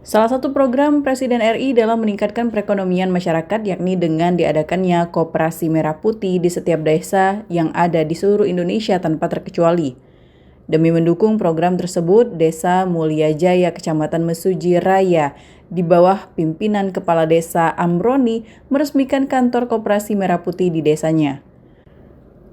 Salah satu program Presiden RI dalam meningkatkan perekonomian masyarakat yakni dengan diadakannya Koperasi Merah Putih di setiap desa yang ada di seluruh Indonesia tanpa terkecuali. Demi mendukung program tersebut, Desa Mulia Jaya, Kecamatan Mesuji Raya, di bawah pimpinan Kepala Desa Amroni, meresmikan kantor Koperasi Merah Putih di desanya.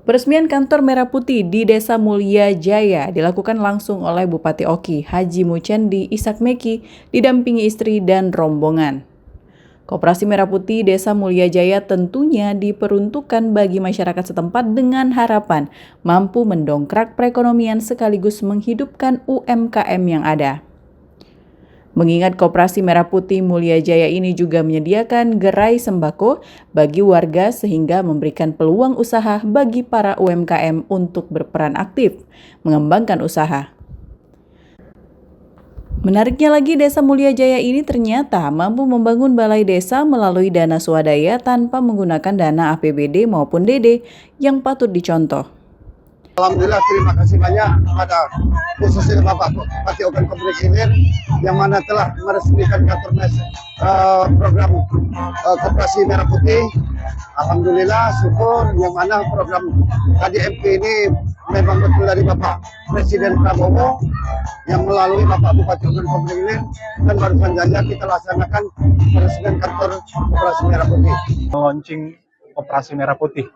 Peresmian kantor Merah Putih di Desa Mulia Jaya dilakukan langsung oleh Bupati Oki, Haji Mucendi Ishak Meki, didampingi istri dan rombongan. Koperasi Merah Putih Desa Mulia Jaya tentunya diperuntukkan bagi masyarakat setempat dengan harapan mampu mendongkrak perekonomian sekaligus menghidupkan UMKM yang ada. Mengingat Koperasi Merah Putih Mulia Jaya ini juga menyediakan gerai sembako bagi warga sehingga memberikan peluang usaha bagi para UMKM untuk berperan aktif mengembangkan usaha. Menariknya lagi, Desa Mulia Jaya ini ternyata mampu membangun balai desa melalui dana swadaya tanpa menggunakan dana APBD maupun DD yang patut dicontoh. Alhamdulillah, terima kasih banyak kepada khususnya Bapak Bupati Ogan Kompleks Ilir yang mana telah meresmikan kantor program Koperasi Merah Putih. Alhamdulillah, syukur yang mana program KDMP ini memang betul dari Bapak Presiden Prabowo yang melalui Bapak Bupati Ogan Kompleks Ilir, dan barusan saja kita laksanakan peresmian kantor Koperasi Merah Putih. Launching Koperasi Merah Putih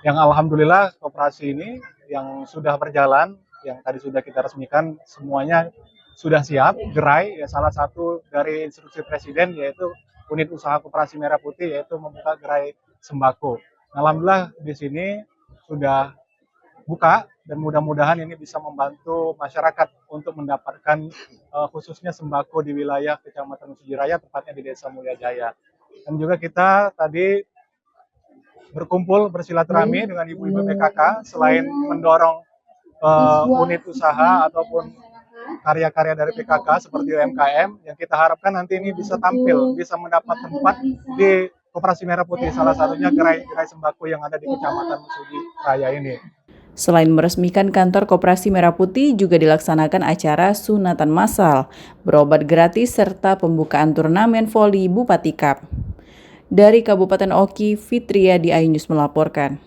yang alhamdulillah koperasi ini yang sudah berjalan, yang tadi sudah kita resmikan, semuanya sudah siap. Gerai, ya, salah satu dari instruksi Presiden yaitu unit usaha Koperasi Merah Putih yaitu membuka gerai sembako. Alhamdulillah di sini sudah buka dan mudah-mudahan ini bisa membantu masyarakat untuk mendapatkan khususnya sembako di wilayah Kecamatan Mesuji Raya, tepatnya di Desa Mulia Jaya. Dan juga kita tadi berkumpul bersilaturahmi dengan ibu-ibu PKK selain mendorong unit usaha ataupun karya-karya dari PKK seperti UMKM yang kita harapkan nanti ini bisa tampil, bisa mendapat tempat di Koperasi Merah Putih, salah satunya gerai sembako yang ada di Kecamatan Mesuji Raya ini. Selain meresmikan kantor Koperasi Merah Putih, juga dilaksanakan acara sunatan massal, berobat gratis, serta pembukaan turnamen voli Bupati Cup. Dari Kabupaten Oki, Fitriya di iNews melaporkan.